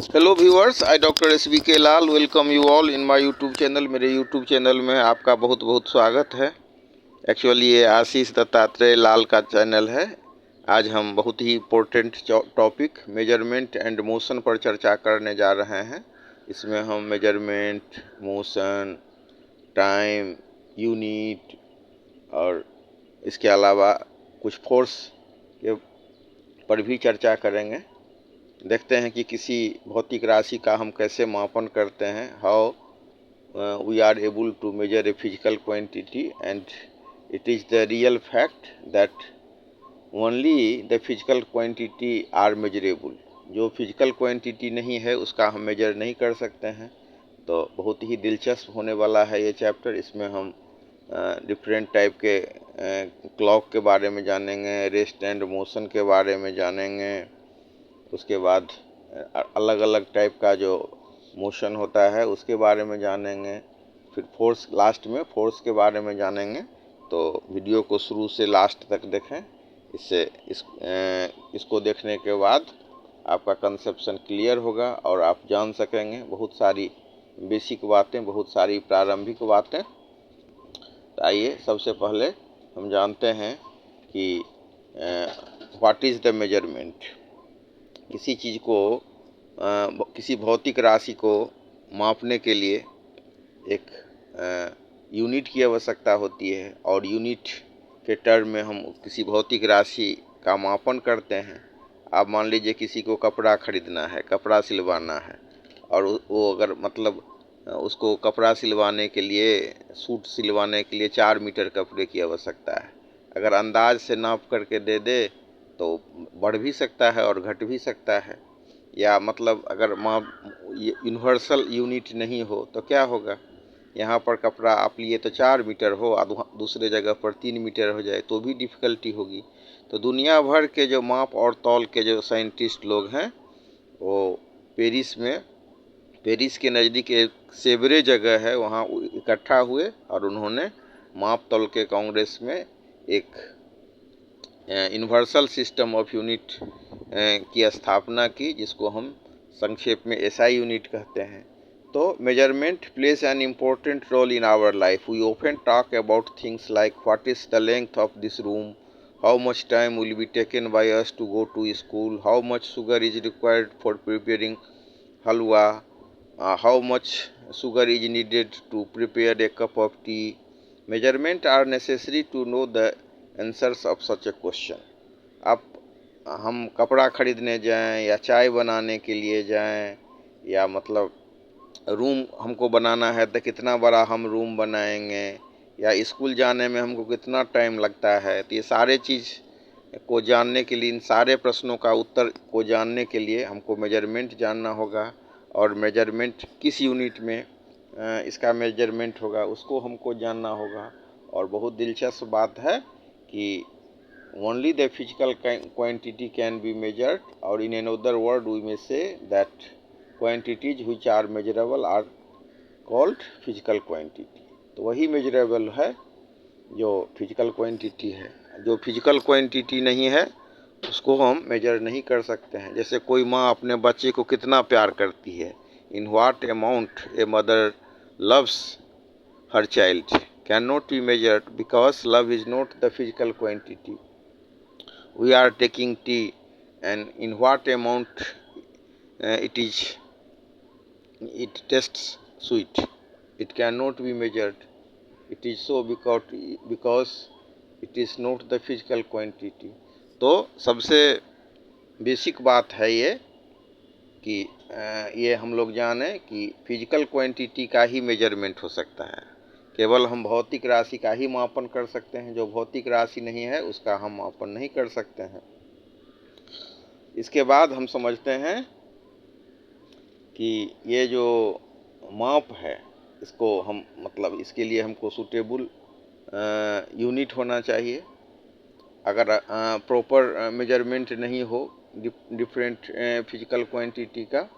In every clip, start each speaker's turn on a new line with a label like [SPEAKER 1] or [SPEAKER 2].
[SPEAKER 1] Hello viewers, I doctor SBK Lal welcome you all in my YouTube channel. मेरे YouTube channel में आपका बहुत बहुत स्वागत है। एक्चुअली ये आशीष दत्तात्रेय लाल का चैनल है। आज हम बहुत ही important topic measurement and motion पर चर्चा करने जा रहे हैं। इसमें हम मेजरमेंट, मोशन, टाइम, यूनिट और इसके अलावा कुछ फोर्स के पर भी चर्चा करेंगे। देखते हैं कि किसी भौतिक राशि का हम कैसे मापन करते हैं। How we are able to measure a physical quantity and it is the real fact that only the physical quantity are measurable. जो फिजिकल क्वांटिटी नहीं है उसका हम मेजर नहीं कर सकते हैं। तो बहुत ही दिलचस्प होने वाला है ये चैप्टर। इसमें हम डिफरेंट टाइप के क्लॉक के बारे में जानेंगे, रेस्ट एंड मोशन के बारे में जानेंगे। उसके बाद अलग अलग टाइप का जो मोशन होता है उसके बारे में जानेंगे। फिर फोर्स, लास्ट में फोर्स के बारे में जानेंगे। तो वीडियो को शुरू से लास्ट तक देखें। इससे इसको देखने के बाद आपका कंसेप्शन क्लियर होगा और आप जान सकेंगे बहुत सारी बेसिक बातें, बहुत सारी प्रारंभिक बातें। तो आइए सबसे पहले हम जानते हैं कि व्हाट इज़ द मेजरमेंट। किसी चीज़ को किसी भौतिक राशि को मापने के लिए एक यूनिट की आवश्यकता होती है और यूनिट के टर्म में हम किसी भौतिक राशि का मापन करते हैं। आप मान लीजिए किसी को कपड़ा खरीदना है, कपड़ा सिलवाना है और वो अगर मतलब उसको कपड़ा सिलवाने के लिए, सूट सिलवाने के लिए 4 मीटर कपड़े की आवश्यकता है। अगर अंदाज से नाप करके दे दे तो बढ़ भी सकता है और घट भी सकता है। या मतलब अगर माप यूनिवर्सल यूनिट नहीं हो तो क्या होगा। यहाँ पर कपड़ा आप लिए तो 4 मीटर हो और दूसरे जगह पर 3 मीटर हो जाए तो भी डिफ़िकल्टी होगी। तो दुनिया भर के जो माप और तौल के जो साइंटिस्ट लोग हैं वो पेरिस के नज़दीक एक सेवरे जगह है, वहाँ इकट्ठा हुए और उन्होंने माप तौल के कांग्रेस में एक यूनिवर्सल सिस्टम ऑफ यूनिट की स्थापना की, जिसको हम संक्षेप में SI यूनिट कहते हैं। तो measurement places an important role in our life. We often talk about things like what is the length of this room, how much time will be taken by us to go to school, how much sugar is required for preparing halwa, how much sugar is needed to prepare a cup of tea. Measurements are necessary to know the answers of such a question. अब हम कपड़ा खरीदने जाएं या चाय बनाने के लिए जाएं या मतलब रूम हमको बनाना है तो कितना बड़ा हम रूम बनाएंगे, या स्कूल जाने में हमको कितना टाइम लगता है। तो ये सारे चीज़ को जानने के लिए, इन सारे प्रश्नों का उत्तर को जानने के लिए हमको मेजरमेंट जानना होगा। और मेजरमेंट किस यूनिट में इसका मेजरमेंट होगा उसको हमको जानना होगा। और बहुत दिलचस्प बात है कि only the physical quantity can be measured, or in another word we may say that quantities which are measurable are called physical quantity। तो वही measurable है जो फिजिकल क्वांटिटी है। जो फिजिकल क्वांटिटी नहीं है उसको हम मेजर नहीं कर सकते हैं। जैसे कोई माँ अपने बच्चे को कितना प्यार करती है, in what amount a mother loves her child can not be measured because love is not the physical quantity. We are taking tea, and in what amount it tastes sweet, it cannot be measured. It is so because it is not the physical quantity। तो सबसे basic बात है ये कि ये हम लोग जाने कि फिजिकल क्वांटिटी का ही मेजरमेंट हो सकता है। केवल हम भौतिक राशि का ही मापन कर सकते हैं, जो भौतिक राशि नहीं है उसका हम मापन नहीं कर सकते हैं। इसके बाद हम समझते हैं कि ये जो माप है इसको हम मतलब इसके लिए हमको सूटेबल यूनिट होना चाहिए। अगर प्रॉपर मेजरमेंट नहीं हो डिफरेंट फिजिकल क्वांटिटी का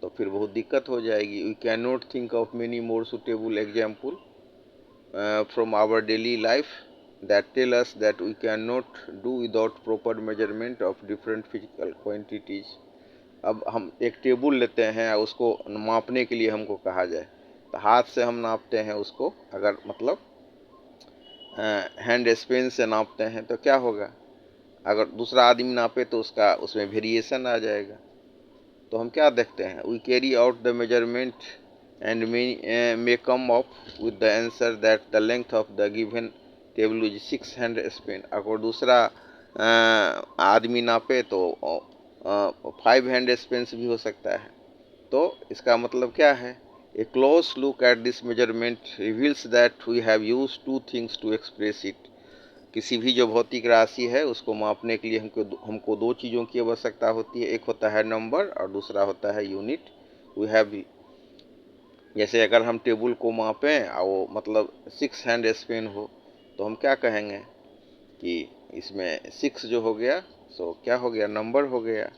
[SPEAKER 1] तो फिर बहुत दिक्कत हो जाएगी। We can not think of many more suitable example from our daily life that tell us that we cannot do without proper measurement of different physical quantities। अब हम एक टेबल लेते हैं, उसको मापने के लिए हमको कहा जाए तो हाथ से हम नापते हैं उसको, अगर मतलब हैंड स्पेन से नापते हैं तो क्या होगा, अगर दूसरा आदमी नापे तो उसमें वेरिएशन आ जाएगा। तो हम क्या देखते हैं, we carry out the measurement and may come up with the answer that the length of the given table is 6 hand span. अगर दूसरा आदमी नापे तो 5 हैंड स्पेन्स भी हो सकता है। तो इसका मतलब क्या है, a close look at this measurement reveals that we have used 2 things to express it. किसी भी जो भौतिक राशि है उसको मापने के लिए हमको दो चीज़ों की आवश्यकता होती है, एक होता है नंबर और दूसरा होता है यूनिट। वी हैव, जैसे अगर हम टेबल को मापें और वो मतलब 6 हैंड स्पेन हो तो हम क्या कहेंगे कि इसमें 6 जो हो गया सो क्या हो गया, नंबर हो गया,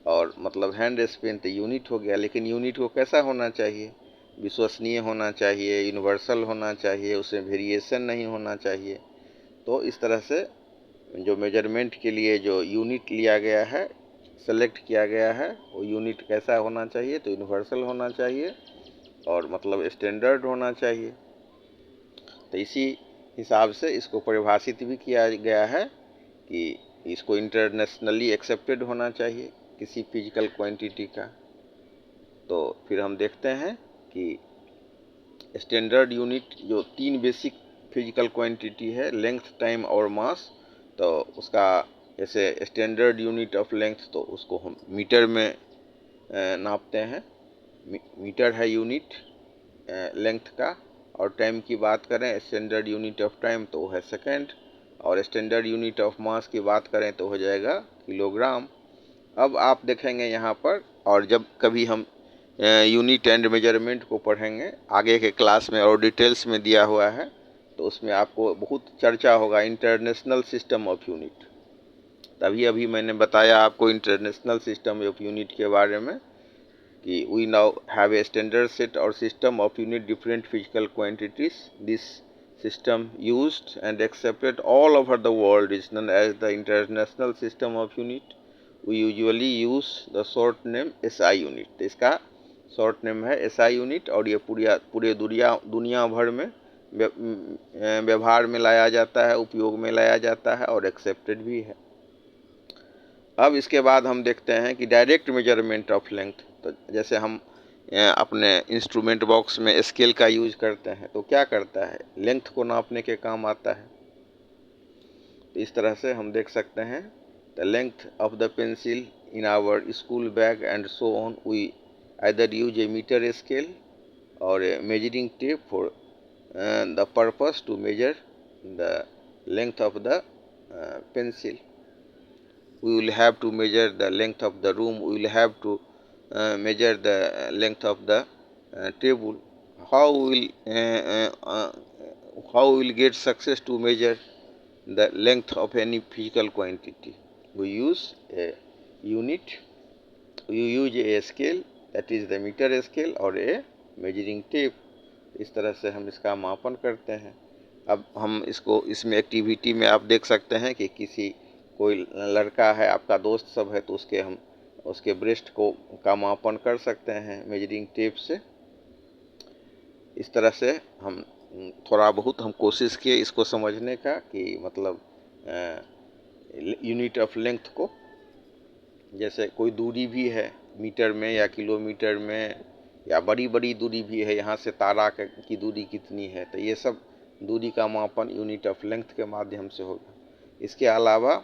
[SPEAKER 1] और मतलब हैंड स्पेन तो यूनिट हो गया। लेकिन यूनिट को कैसा होना चाहिए, विश्वसनीय होना चाहिए, यूनिवर्सल होना चाहिए, उसमें वेरिएशन नहीं होना चाहिए। तो इस तरह से जो मेजरमेंट के लिए जो यूनिट लिया गया है, सेलेक्ट किया गया है, वो यूनिट कैसा होना चाहिए, तो यूनिवर्सल होना चाहिए और मतलब स्टैंडर्ड होना चाहिए। तो इसी हिसाब से इसको परिभाषित भी किया गया है कि इसको इंटरनेशनली एक्सेप्टेड होना चाहिए किसी फिजिकल क्वांटिटी का। तो फिर हम देखते हैं कि स्टैंडर्ड यूनिट जो 3 बेसिक फिजिकल क्वांटिटी है, लेंथ, टाइम और मास, तो उसका जैसे स्टैंडर्ड यूनिट ऑफ लेंथ तो उसको हम मीटर में नापते हैं, मीटर है यूनिट लेंथ का। और टाइम की बात करें, स्टैंडर्ड यूनिट ऑफ टाइम तो वो है सेकेंड, और स्टैंडर्ड यूनिट ऑफ मास की बात करें तो हो जाएगा किलोग्राम। अब आप देखेंगे यहाँ पर, और जब कभी हम यूनिट एंड मेजरमेंट को पढ़ेंगे आगे के क्लास में और डिटेल्स में दिया हुआ है, तो उसमें आपको बहुत चर्चा होगा इंटरनेशनल सिस्टम ऑफ यूनिट। तभी अभी मैंने बताया आपको इंटरनेशनल सिस्टम ऑफ यूनिट के बारे में कि we now have a standard set और system of unit different physical quantities. This system used and accepted all over the world is known as the International System of Unit. We usually use the short name SI unit। तो इसका short name है SI unit, और ये पूरे दुनिया भर में व्यवहार में लाया जाता है, उपयोग में लाया जाता है और एक्सेप्टेड भी है। अब इसके बाद हम देखते हैं कि डायरेक्ट मेजरमेंट ऑफ लेंथ। तो जैसे हम अपने इंस्ट्रूमेंट बॉक्स में स्केल का यूज करते हैं तो क्या करता है, लेंथ को नापने के काम आता है। तो इस तरह से हम देख सकते हैं the length of the pencil in our school bag and so on. We either use a metre scale और a measuring tape for the purpose to measure the length of the pencil. We will have to measure the length of the room, we will have to measure the length of the table. How will how will get success to measure the length of any physical quantity? We use a unit, we use a scale, that is the meter scale or a measuring tape। इस तरह से हम इसका मापन करते हैं। अब हम इसमें एक्टिविटी में आप देख सकते हैं कि कोई लड़का है, आपका दोस्त सब है, तो उसके ब्रेस्ट का मापन कर सकते हैं मेजरिंग टेप से। इस तरह से हम थोड़ा बहुत हम कोशिश किए इसको समझने का कि मतलब यूनिट ऑफ लेंथ को, जैसे कोई दूरी भी है मीटर में या किलोमीटर में, या बड़ी बड़ी दूरी भी है, यहाँ से तारा की दूरी कितनी है, तो ये सब दूरी का मापन यूनिट ऑफ लेंथ के माध्यम से होगा। इसके अलावा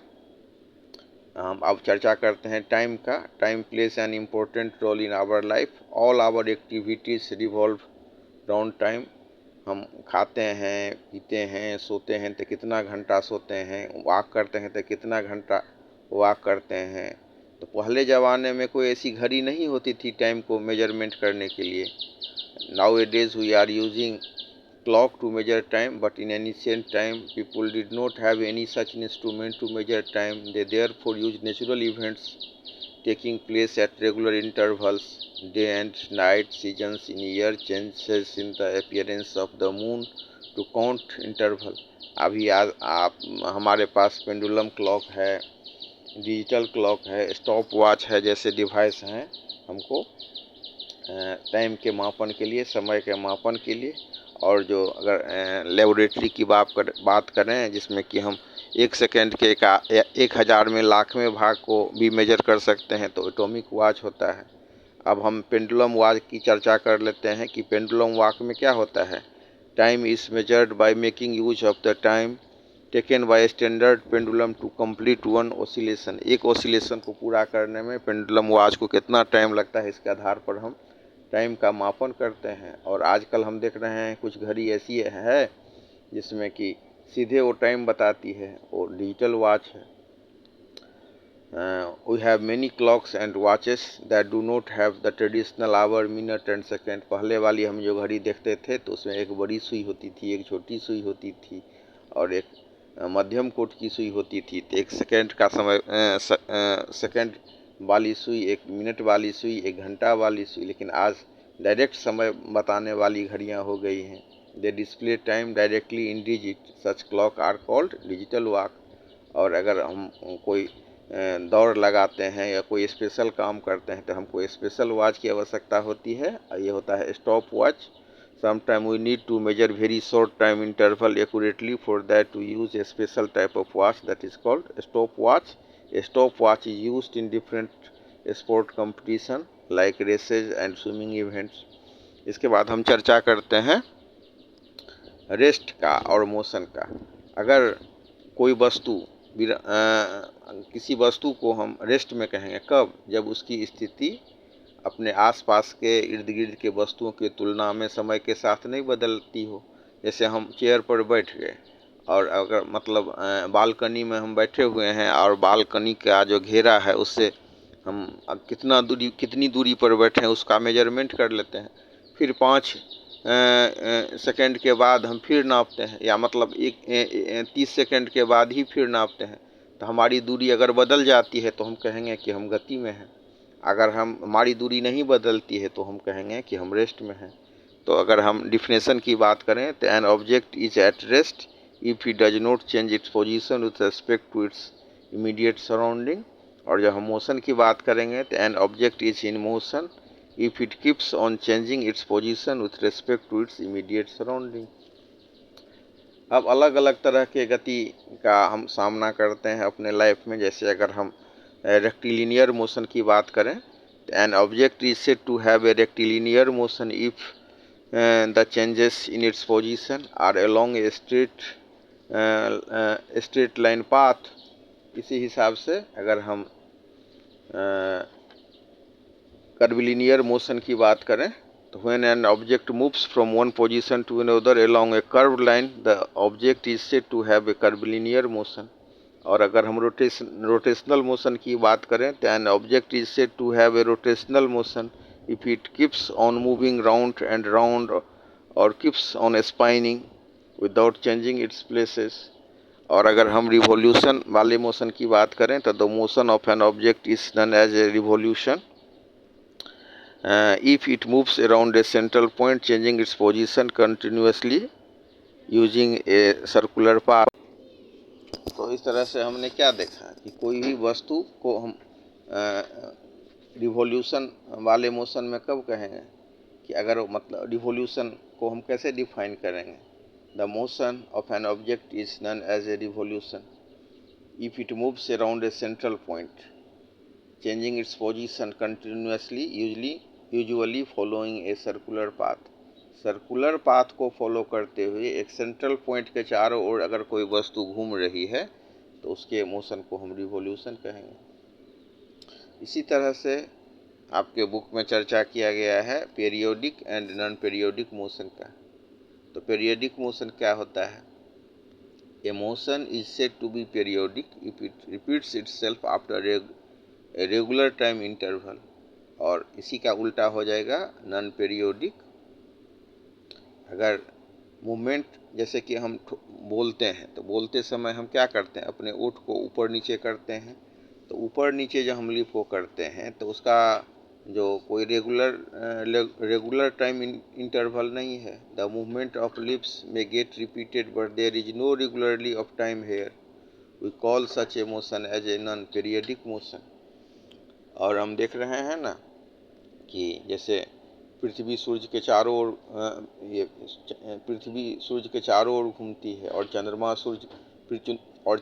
[SPEAKER 1] हम अब चर्चा करते हैं टाइम का। Time places an important role in our life, all our activities revolve around time. हम खाते हैं, पीते हैं, सोते हैं तो कितना घंटा सोते हैं, वॉक करते हैं तो कितना घंटा वॉक करते हैं। तो पहले ज़माने में कोई ऐसी घड़ी नहीं होती थी टाइम को मेजरमेंट करने के लिए। Nowadays we are using clock to measure time, but in ancient time people did not have any such instrument to measure time. They therefore used natural events taking place at regular intervals, day and night, seasons in year, changes in the appearance of the moon to count interval। अभी आप हमारे पास pendulum clock है, digital clock है, stop watch है, जैसे device हैं हमको time के मापन के लिए, समय के मापन के लिए। और जो अगर लेबोरेटरी की बात करें जिसमें कि हम 1 सेकेंड के 1000 में लाख में भाग को भी मेजर कर सकते हैं, तो एटॉमिक वॉच होता है। अब हम पेंडुलम वॉच की चर्चा कर लेते हैं कि पेंडुलम वॉच में क्या होता है। Time is measured by making use of the time taken by standard pendulum to complete one oscillation. एक ऑसिलेशन को पूरा करने में पेंडुलम वॉच को कितना टाइम लगता है, इसके आधार पर हम टाइम का मापन करते हैं। और आजकल हम देख रहे हैं कुछ घड़ी ऐसी है जिसमें कि सीधे वो टाइम बताती है, वो डिजिटल वॉच है। We have many clocks and watches that do not have the traditional hour, minute and second। पहले वाली हम जो घड़ी देखते थे तो उसमें एक बड़ी सुई होती थी, एक छोटी सुई होती थी और एक मध्यम कोट की सुई होती थी। तो एक सेकंड का समय सेकंड वाली सुई, एक मिनट वाली सुई, एक घंटा वाली सुई। लेकिन आज डायरेक्ट समय बताने वाली घड़ियां हो गई हैं। They display time directly in digit, such clock are called digital watch. और अगर हम कोई दौड़ लगाते हैं या कोई स्पेशल काम करते हैं तो हमको स्पेशल वॉच की आवश्यकता होती है, ये होता है stop watch. Sometime we need to measure very short time interval accurately. For that to use a special type of watch that is called stopwatch. A stopwatch is used in different sport competition like races and swimming events. इसके बाद हम चर्चा करते हैं rest का और motion का। अगर कोई वस्तु किसी वस्तु को हम रेस्ट में कहेंगे कब, जब उसकी स्थिति अपने आसपास के इर्द गिर्द के वस्तुओं की तुलना में समय के साथ नहीं बदलती हो। जैसे हम चेयर पर बैठ गए और अगर मतलब बालकनी में हम बैठे हुए हैं और बालकनी का जो घेरा है उससे हम कितनी दूरी पर बैठे हैं उसका मेजरमेंट कर लेते हैं। फिर 5 सेकंड के बाद हम फिर नापते हैं, या मतलब 30 सेकंड के बाद ही फिर नापते हैं। तो हमारी दूरी अगर बदल जाती है तो हम कहेंगे कि हम गति में हैं। अगर हमारी दूरी नहीं बदलती है तो हम कहेंगे कि हम रेस्ट में हैं। तो अगर हम डिफिनेशन की बात करें तो an object is at rest if he does not change its position with respect to its immediate surrounding. और जब हम मोशन की बात करेंगे तो an object is in motion if it keeps on changing its position with respect to its immediate surrounding। अब अलग अलग तरह के गति का हम सामना करते हैं अपने लाइफ में। जैसे अगर हम रेक्टिलिनियर मोशन की बात करें तो an object is said to have a rectilinear motion if the changes in its position are along a straight line path. इसी हिसाब से अगर हम कर्विलिनियर मोशन की बात करें तो when an object moves from one position to another along a curve line the object is said to have a curvilinear motion. और अगर हम रोटेशनल मोशन की बात करें तो an object is said to have a rotational motion if it keeps on moving round and round और keeps on spinning without changing its places. और अगर हम रिवॉल्यूशन वाले मोशन की बात करें तो the motion of an object is known as a revolution if it moves around a central point changing its position continuously using a circular path। तो इस तरह से हमने क्या देखा कि कोई भी वस्तु को हम रिवॉल्यूशन वाले मोशन में कब कहेंगे, कि अगर मतलब रिवॉल्यूशन को हम कैसे डिफाइन करेंगे। The motion of an object is known as a revolution if it moves around a central point changing its position continuously usually following a circular path. Circular path को फॉलो करते हुए एक central point के चारों ओर अगर कोई वस्तु घूम रही है तो उसके मोशन को हम रिवॉल्यूशन कहेंगे। इसी तरह से आपके बुक में चर्चा किया गया है periodic and non periodic motion का। तो पीरियोडिक मोशन क्या होता है। A motion is said to be periodic if it repeats itself after a regular time interval. और इसी का उल्टा हो जाएगा नॉन पीरियोडिक। अगर मूवमेंट जैसे कि हम बोलते हैं तो बोलते समय हम क्या करते हैं, अपने ओठ को ऊपर नीचे करते हैं। तो ऊपर नीचे जब हम लिप को करते हैं तो उसका जो कोई रेगुलर टाइम इंटरवल नहीं है। The movement of lips may get repeated but there is no regularly of time here. We call such a motion as a non periodic motion. और हम देख रहे हैं ना कि जैसे पृथ्वी सूर्य के चारों ओर पृथ्वी सूर्य के चारों ओर घूमती है और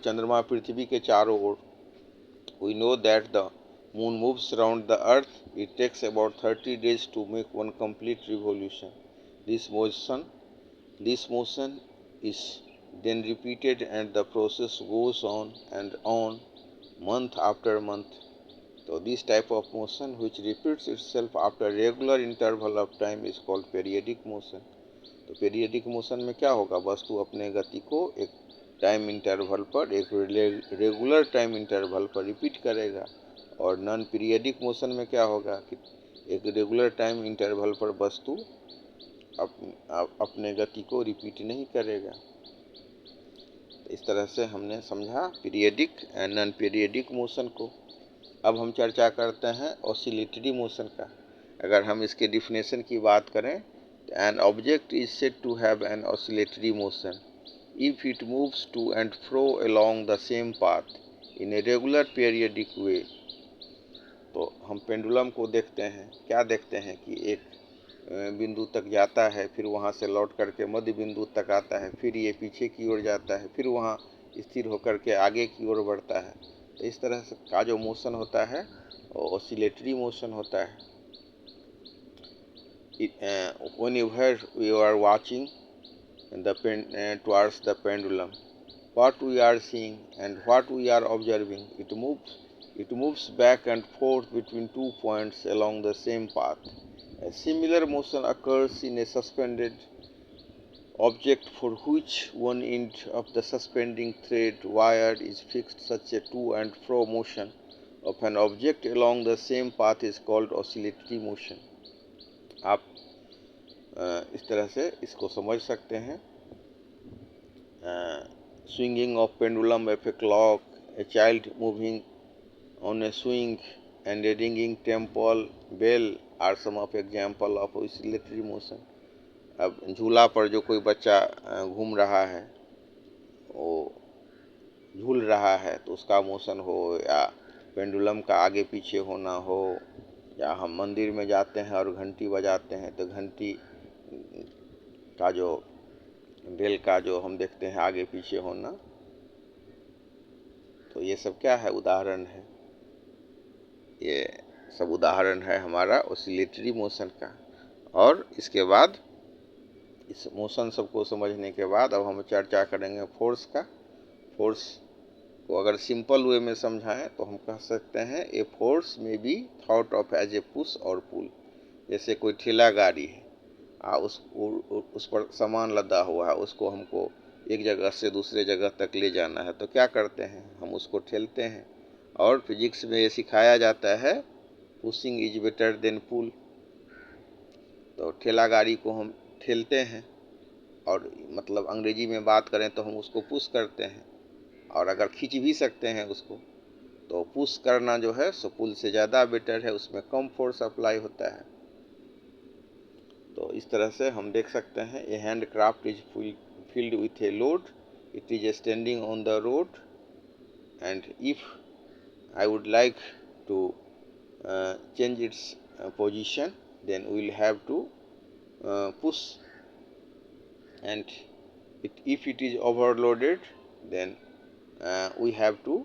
[SPEAKER 1] चंद्रमा पृथ्वी के चारों ओर। We know that the moon moves around the earth. It takes about 30 days to make one complete revolution. This motion is then repeated and the process goes on and on, month after month. So this type of motion which repeats itself after regular interval of time is called periodic motion. तो periodic motion में क्या होगा, वस्तु अपने गति को एक time interval पर, एक रेगुलर टाइम इंटरवल पर रिपीट करेगा। और नॉन पीरियडिक मोशन में क्या होगा कि एक रेगुलर टाइम इंटरवल पर वस्तु अपने गति को रिपीट नहीं करेगा। इस तरह से हमने समझा periodic and non periodic motion को। अब हम चर्चा करते हैं ऑसिलेटरी मोशन का। अगर हम इसके डिफिनेशन की बात करें, an object is said to have an oscillatory motion if it moves to and fro along the same path in a regular periodic way. तो हम पेंडुलम को देखते हैं, क्या देखते हैं कि एक बिंदु तक जाता है, फिर वहाँ से लौट करके मध्य बिंदु तक आता है, फिर ये पीछे की ओर जाता है, फिर वहाँ स्थिर होकर के आगे की ओर बढ़ता है। तो इस तरह से का जो मोशन होता है वो ऑसिलेटरी मोशन होता है। Whenever we are watching towards the pendulum, what we are seeing and what we are observing, it moves back and forth between 2 points along the same path. A similar motion occurs in a suspended object for which one end of the suspending thread wire is fixed. Such a to and fro motion of an object along the same path is called oscillatory motion. आप इस तरह से इसको समझ सकते हैं। Swinging of pendulum of a clock, a child moving on a swing, and a ringing temple bell are some of example of oscillatory motion. अब झूला पर जो कोई बच्चा घूम रहा है, वो झूल रहा है, तो उसका मोशन हो, या पेंडुलम का आगे पीछे होना हो, या हम मंदिर में जाते हैं और घंटी बजाते हैं तो घंटी का जो बेल का जो हम देखते हैं आगे पीछे होना, तो ये सब क्या है, उदाहरण है। ये सब उदाहरण है हमारा ऑसिलेटरी मोशन का। और इसके बाद इस मोशन सबको समझने के बाद अब हम चर्चा करेंगे फोर्स का। फोर्स को अगर सिंपल वे में समझाएं तो हम कह सकते हैं a force may be thought of as a push or pull. जैसे कोई ठेला गाड़ी है, उस पर सामान लदा हुआ है, उसको हमको एक जगह से दूसरे जगह तक ले जाना है, तो क्या करते हैं, हम उसको ठेलते हैं। और फिजिक्स में ये सिखाया जाता है पुशिंग इज बेटर देन पुल। तो ठेला गाड़ी को हम ठेलते हैं, और मतलब अंग्रेजी में बात करें तो हम उसको पुश करते हैं। और अगर खींच भी सकते हैं उसको, तो पुश करना जो है सो पुल से ज़्यादा बेटर है, उसमें कम फोर्स अप्लाई होता है। तो इस तरह से हम देख सकते हैं a hand craft is filled with a load. It is standing on the road, and if I would like to change its position, then we will have to push, and if it is overloaded, then we have to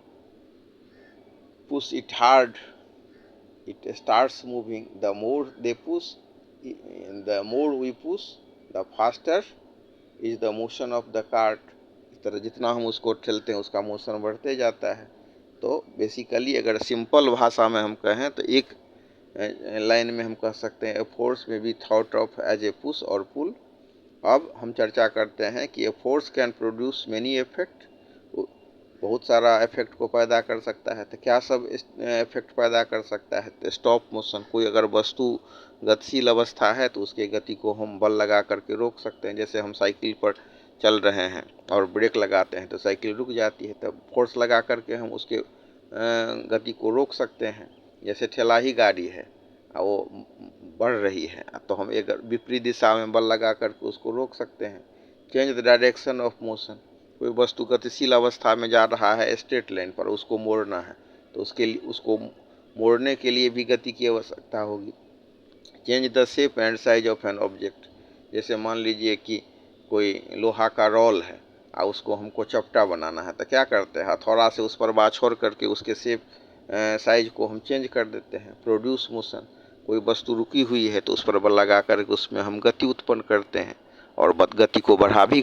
[SPEAKER 1] push it hard. It starts moving. The more they push, the more we push, the faster is the motion of the cart. इस तरह जितना हम उसको ठेलते हैं उसका motion बढ़ते जाता है। तो बेसिकली अगर सिंपल भाषा में हम कहें तो एक लाइन में हम कह सकते हैं a force may be thought of as a push or pull. अब हम चर्चा करते हैं कि a force can produce many effect, बहुत सारा इफेक्ट को पैदा कर सकता है। तो क्या सब इफेक्ट पैदा कर सकता है, तो स्टॉप मोशन, कोई अगर वस्तु गतिशील अवस्था है तो उसके गति को हम बल लगा करके रोक सकते हैं। जैसे हम साइकिल पर चल रहे हैं और ब्रेक लगाते हैं तो साइकिल रुक जाती है, तब फोर्स लगा करके हम उसके गति को रोक सकते हैं। जैसे ठेला ही गाड़ी है और वो बढ़ रही है, तो हम एक विपरीत दिशा में बल लगा करके उसको रोक सकते हैं। Change the direction of motion, कोई वस्तु गतिशील अवस्था में जा रहा है स्ट्रेट लाइन पर, उसको मोड़ना है तो उसके लिए उसको मोड़ने के लिए भी गति की आवश्यकता होगी। Change the shape and size of an object, जैसे मान लीजिए कि कोई लोहा का रोल है और उसको हमको चपटा बनाना है तो क्या करते हैं, हथौड़ा से उस पर बाछोड़ करके उसके शेप साइज को हम चेंज कर देते हैं। प्रोड्यूस मोशन, कोई वस्तु रुकी हुई है तो उस पर बल लगा करके उसमें हम गति उत्पन्न करते हैं और गति को बढ़ा भी